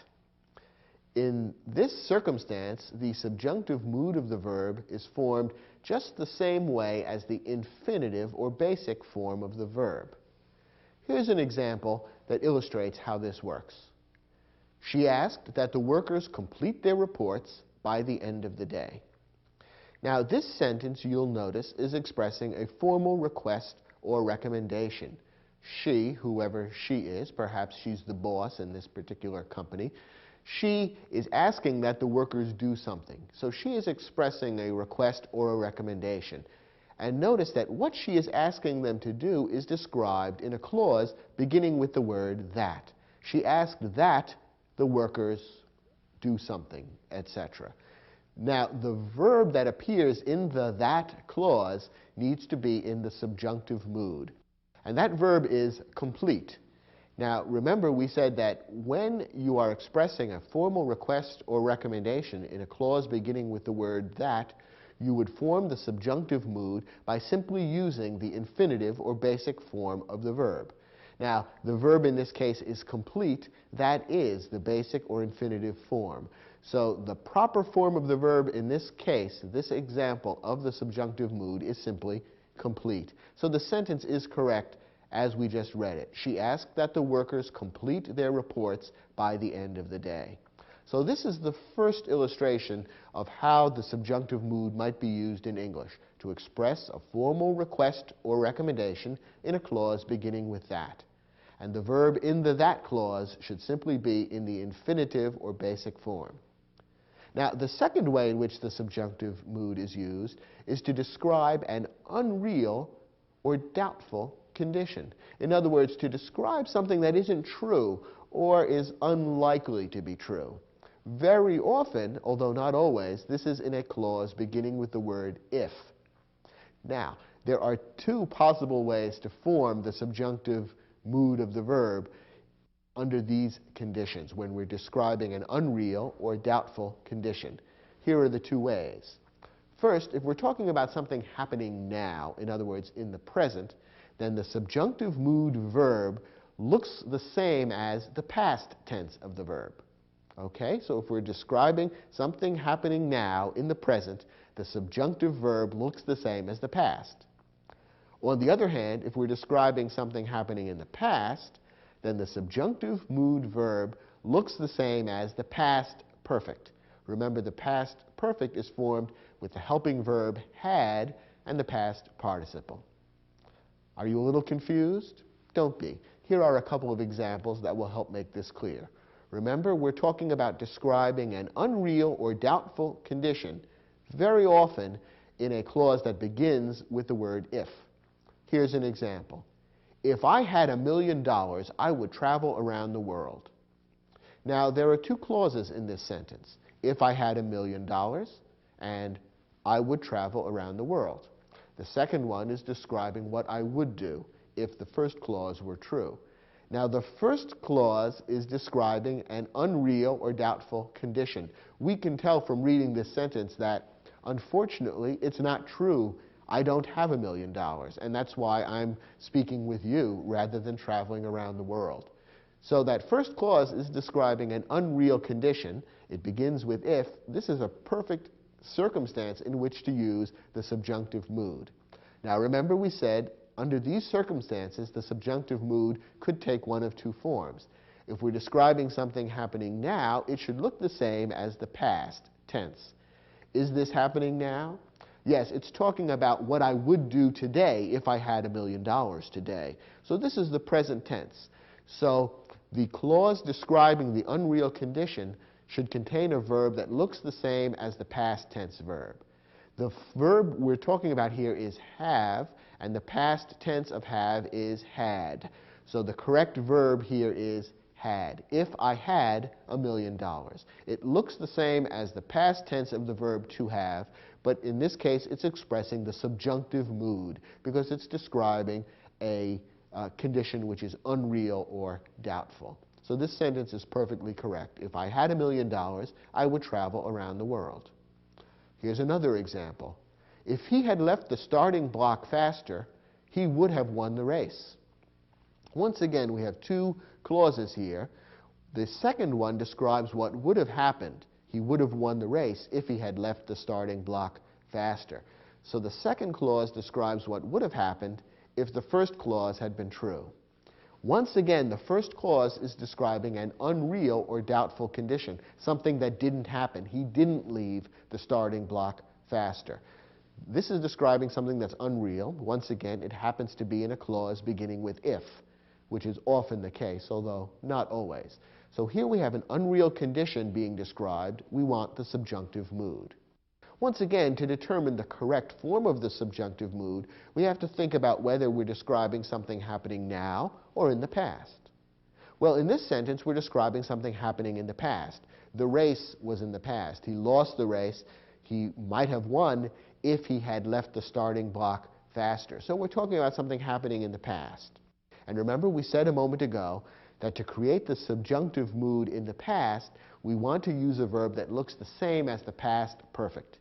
In this circumstance, the subjunctive mood of the verb is formed just the same way as the infinitive or basic form of the verb. Here's an example that illustrates how this works. She asked that the workers complete their reports by the end of the day. Now, this sentence, you'll notice, is expressing a formal request or recommendation. She, whoever she is, perhaps she's the boss in this particular company, she is asking that the workers do something. So she is expressing a request or a recommendation. And notice that what she is asking them to do is described in a clause beginning with the word that. She asked that the workers do something, etc. Now, the verb that appears in the that clause needs to be in the subjunctive mood. And that verb is complete. Now, remember we said that when you are expressing a formal request or recommendation in a clause beginning with the word that, you would form the subjunctive mood by simply using the infinitive or basic form of the verb. Now, the verb in this case is complete. That is the basic or infinitive form. So the proper form of the verb in this case, this example of the subjunctive mood, is simply complete. So the sentence is correct as we just read it. She asked that the workers complete their reports by the end of the day. So this is the first illustration of how the subjunctive mood might be used in English, to express a formal request or recommendation in a clause beginning with that. And the verb in the that clause should simply be in the infinitive or basic form. Now, the second way in which the subjunctive mood is used is to describe an unreal or doubtful condition. In other words, to describe something that isn't true or is unlikely to be true. Very often, although not always, this is in a clause beginning with the word if. Now, there are 2 possible ways to form the subjunctive mood of the verb under these conditions when we're describing an unreal or doubtful condition. Here are the 2 ways. First, if we're talking about something happening now, in other words, in the present, then the subjunctive mood verb looks the same as the past tense of the verb. Okay, so if we're describing something happening now in the present, the subjunctive verb looks the same as the past. On the other hand, if we're describing something happening in the past, then the subjunctive mood verb looks the same as the past perfect. Remember, the past perfect is formed with the helping verb had and the past participle. Are you a little confused? Don't be. Here are a couple of examples that will help make this clear. Remember, we're talking about describing an unreal or doubtful condition, very often in a clause that begins with the word if. Here's an example. If I had $1 million, I would travel around the world. Now, there are 2 clauses in this sentence. If I had $1 million and I would travel around the world. The second one is describing what I would do if the first clause were true. Now, the first clause is describing an unreal or doubtful condition. We can tell from reading this sentence that, unfortunately, it's not true. I don't have $1 million, and that's why I'm speaking with you rather than traveling around the world. So that first clause is describing an unreal condition. It begins with if. This is a perfect circumstance in which to use the subjunctive mood. Now, remember we said under these circumstances, the subjunctive mood could take one of two forms. If we're describing something happening now, it should look the same as the past tense. Is this happening now? Yes, it's talking about what I would do today if I had $1 million today. So this is the present tense. So the clause describing the unreal condition should contain a verb that looks the same as the past tense verb. The verb we're talking about here is have, and the past tense of have is had. So the correct verb here is had. If I had $1 million. It looks the same as the past tense of the verb to have, but in this case it's expressing the subjunctive mood because it's describing a condition which is unreal or doubtful. So this sentence is perfectly correct. If I had $1 million, I would travel around the world. Here's another example. If he had left the starting block faster, he would have won the race. Once again, we have two clauses here. The second one describes what would have happened. He would have won the race if he had left the starting block faster. So the second clause describes what would have happened if the first clause had been true. Once again, the first clause is describing an unreal or doubtful condition, something that didn't happen. He didn't leave the starting block faster. This is describing something that's unreal. Once again, it happens to be in a clause beginning with if, which is often the case, although not always. So here we have an unreal condition being described. We want the subjunctive mood. Once again, to determine the correct form of the subjunctive mood, we have to think about whether we're describing something happening now or in the past. Well, in this sentence, we're describing something happening in the past. The race was in the past. He lost the race. He might have won if he had left the starting block faster. So we're talking about something happening in the past. And remember, we said a moment ago that to create the subjunctive mood in the past, we want to use a verb that looks the same as the past perfect.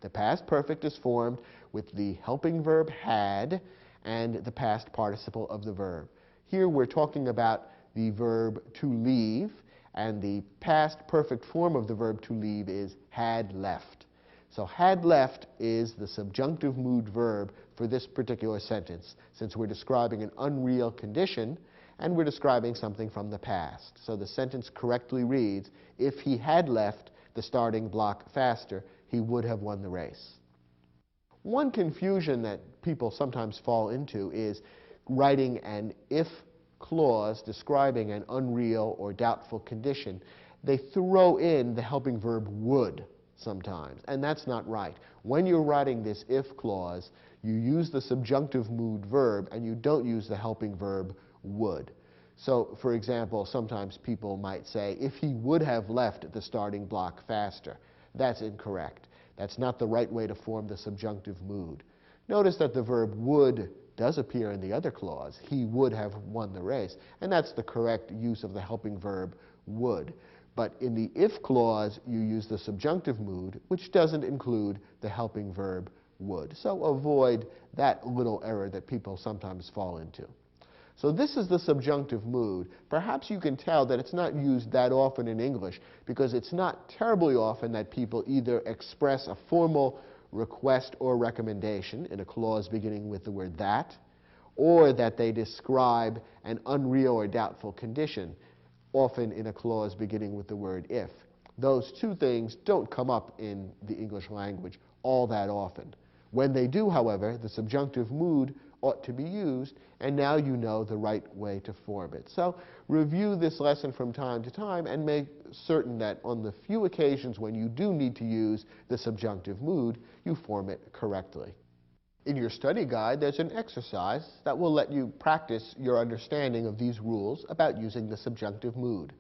The past perfect is formed with the helping verb had and the past participle of the verb. Here we're talking about the verb to leave, and the past perfect form of the verb to leave is had left. So had left is the subjunctive mood verb for this particular sentence, since we're describing an unreal condition and we're describing something from the past. So the sentence correctly reads, if he had left the starting block faster, he would have won the race. One confusion that people sometimes fall into is writing an if clause describing an unreal or doubtful condition. They throw in the helping verb would sometimes, and that's not right. When you're writing this if clause, you use the subjunctive mood verb and you don't use the helping verb would. So, for example, sometimes people might say, if he would have left the starting block faster. That's incorrect. That's not the right way to form the subjunctive mood. Notice that the verb would does appear in the other clause. He would have won the race. And that's the correct use of the helping verb would. But in the if clause, you use the subjunctive mood, which doesn't include the helping verb would. So avoid that little error that people sometimes fall into. So this is the subjunctive mood. Perhaps you can tell that it's not used that often in English because it's not terribly often that people either express a formal request or recommendation in a clause beginning with the word that, or that they describe an unreal or doubtful condition, often in a clause beginning with the word if. Those two things don't come up in the English language all that often. When they do, however, the subjunctive mood ought to be used, and now you know the right way to form it. So review this lesson from time to time and make certain that on the few occasions when you do need to use the subjunctive mood, you form it correctly. In your study guide, there's an exercise that will let you practice your understanding of these rules about using the subjunctive mood.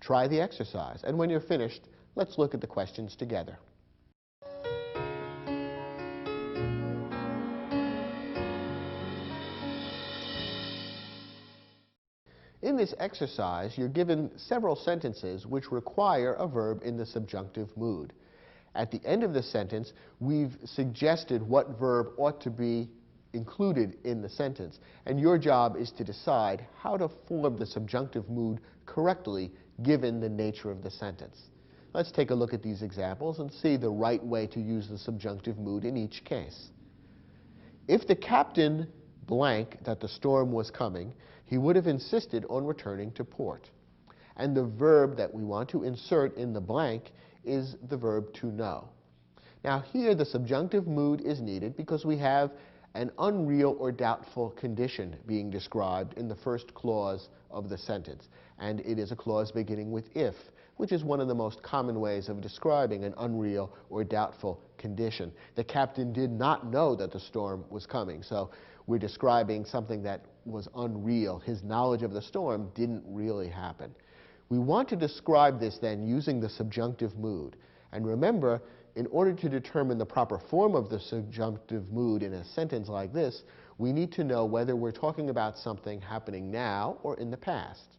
Try the exercise, and when you're finished, let's look at the questions together. this exercise, you're given several sentences which require a verb in the subjunctive mood. At the end of the sentence, we've suggested what verb ought to be included in the sentence, and your job is to decide how to form the subjunctive mood correctly given the nature of the sentence. Let's take a look at these examples and see the right way to use the subjunctive mood in each case. If the captain blank that the storm was coming, he would have insisted on returning to port. And the verb that we want to insert in the blank is the verb to know. Now here the subjunctive mood is needed because we have an unreal or doubtful condition being described in the first clause of the sentence. And it is a clause beginning with if, which is one of the most common ways of describing an unreal or doubtful condition. The captain did not know that the storm was coming, so we're describing something that was unreal. His knowledge of the storm didn't really happen. We want to describe this then using the subjunctive mood. And remember, in order to determine the proper form of the subjunctive mood in a sentence like this, we need to know whether we're talking about something happening now or in the past.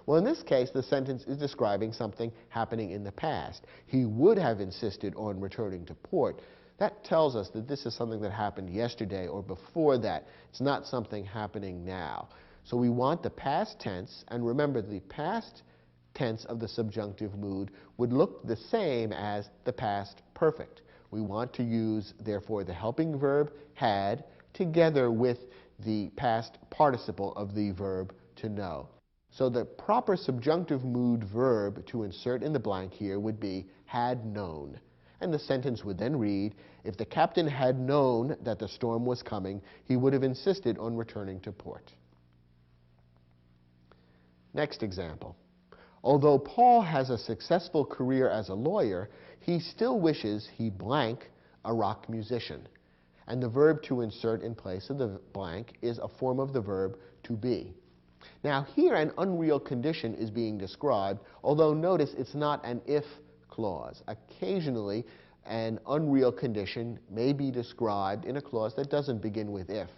Well, in this case, the sentence is describing something happening in the past. He would have insisted on returning to port. That tells us that this is something that happened yesterday or before that. It's not something happening now. So we want the past tense, and remember the past tense of the subjunctive mood would look the same as the past perfect. We want to use, therefore, the helping verb had together with the past participle of the verb to know. So the proper subjunctive mood verb to insert in the blank here would be had known. And the sentence would then read, if the captain had known that the storm was coming, he would have insisted on returning to port. Next example. Although Paul has a successful career as a lawyer, he still wishes he blank a rock musician. And the verb to insert in place of the blank is a form of the verb to be. Now here an unreal condition is being described, although notice it's not an if clause. Occasionally an unreal condition may be described in a clause that doesn't begin with if.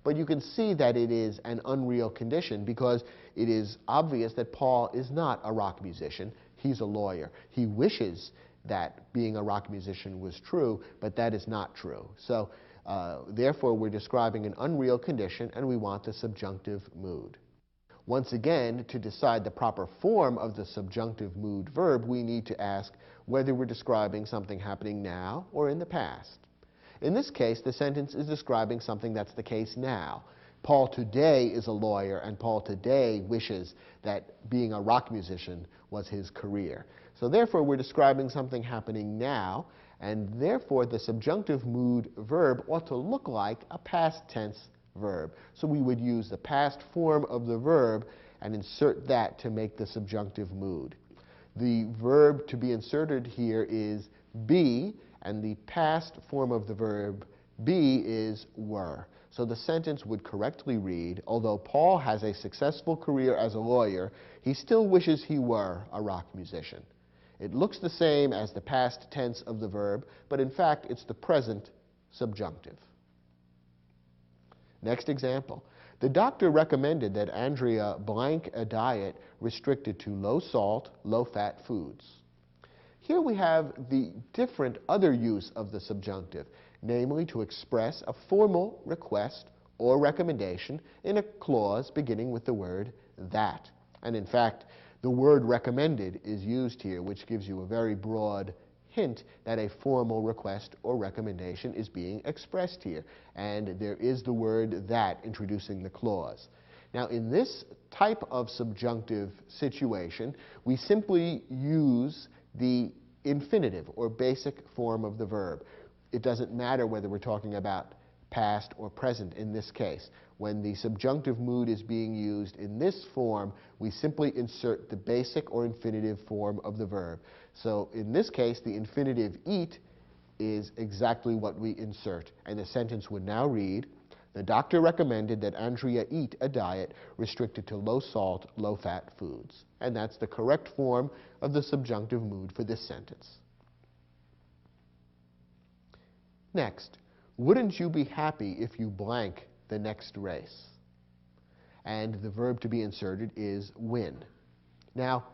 But you can see that it is an unreal condition because it is obvious that Paul is not a rock musician. He's a lawyer. He wishes that being a rock musician was true, but that is not true. So therefore we're describing an unreal condition and we want the subjunctive mood. Once again, to decide the proper form of the subjunctive mood verb, we need to ask whether we're describing something happening now or in the past. In this case, the sentence is describing something that's the case now. Paul today is a lawyer, and Paul today wishes that being a rock musician was his career. So therefore, we're describing something happening now, and therefore the subjunctive mood verb ought to look like a past tense verb. So we would use the past form of the verb and insert that to make the subjunctive mood. The verb to be inserted here is be, and the past form of the verb be is were. So the sentence would correctly read, although Paul has a successful career as a lawyer, he still wishes he were a rock musician. It looks the same as the past tense of the verb, but in fact it's the present subjunctive. Next example. The doctor recommended that Andrea blank a diet restricted to low salt, low fat foods. Here we have the different other use of the subjunctive, namely to express a formal request or recommendation in a clause beginning with the word that. And in fact, the word recommended is used here, which gives you a very broad hint that a formal request or recommendation is being expressed here. And there is the word that introducing the clause. Now in this type of subjunctive situation, we simply use the infinitive or basic form of the verb. It doesn't matter whether we're talking about past or present in this case. When the subjunctive mood is being used in this form, we simply insert the basic or infinitive form of the verb. So in this case, the infinitive eat is exactly what we insert. And the sentence would now read, the doctor recommended that Andrea eat a diet restricted to low salt, low fat foods. And that's the correct form of the subjunctive mood for this sentence. Next, wouldn't you be happy if you blank the next race? and the verb to be inserted is win. Now,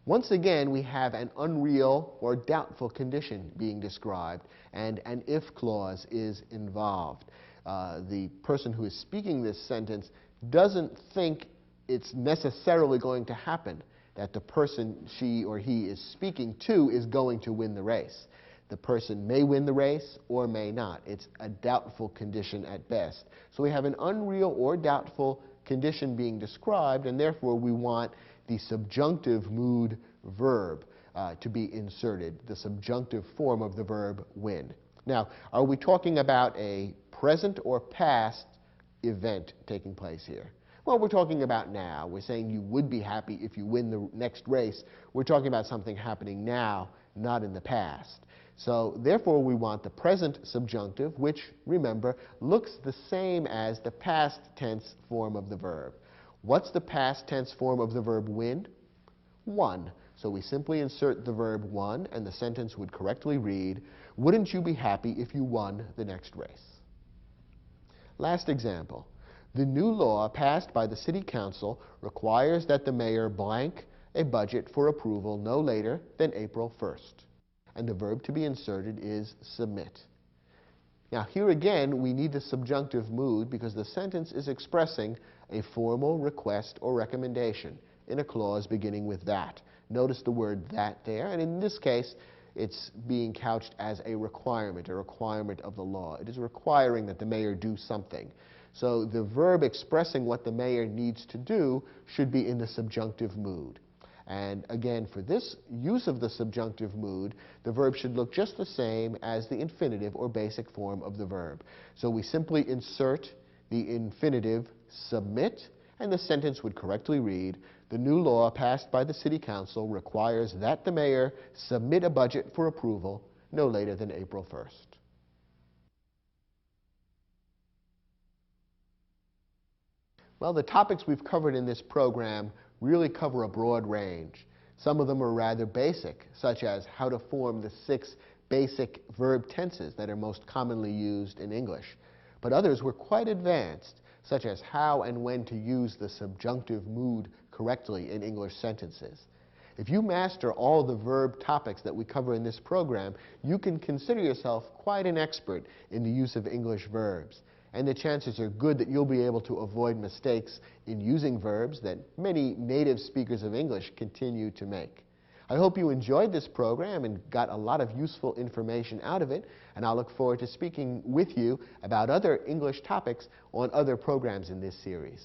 once again, we have an unreal or doubtful condition being described, and an if clause is involved. The person who is speaking this sentence doesn't think it's necessarily going to happen that the person she or he is speaking to is going to win the race. The person may win the race or may not. It's a doubtful condition at best. So we have an unreal or doubtful condition being described, and therefore we want the subjunctive mood verb to be inserted, the subjunctive form of the verb win. Now, are we talking about a present or past event taking place here? Well, we're talking about now. We're saying you would be happy if you win the next race. We're talking about something happening now, not in the past. So therefore, we want the present subjunctive, which, remember, looks the same as the past tense form of the verb. What's the past tense form of the verb win? Won. So we simply insert the verb won, and the sentence would correctly read, wouldn't you be happy if you won the next race? Last example. The new law passed by the City Council requires that the mayor blank a budget for approval no later than April 1st. And the verb to be inserted is submit. Now, here again, we need the subjunctive mood because the sentence is expressing a formal request or recommendation in a clause beginning with that. Notice the word that there, and in this case, it's being couched as a requirement of the law. It is requiring that the mayor do something. So the verb expressing what the mayor needs to do should be in the subjunctive mood. And again, for this use of the subjunctive mood, the verb should look just the same as the infinitive or basic form of the verb. So we simply insert the infinitive submit, and the sentence would correctly read, the new law passed by the City Council requires that the mayor submit a budget for approval no later than April 1st. Well, the topics we've covered in this program really cover a broad range. Some of them are rather basic, such as how to form the 6 basic verb tenses that are most commonly used in English. But others were quite advanced, such as how and when to use the subjunctive mood correctly in English sentences. If you master all the verb topics that we cover in this program, you can consider yourself quite an expert in the use of English verbs. And the chances are good that you'll be able to avoid mistakes in using verbs that many native speakers of English continue to make. I hope you enjoyed this program and got a lot of useful information out of it, and I'll look forward to speaking with you about other English topics on other programs in this series.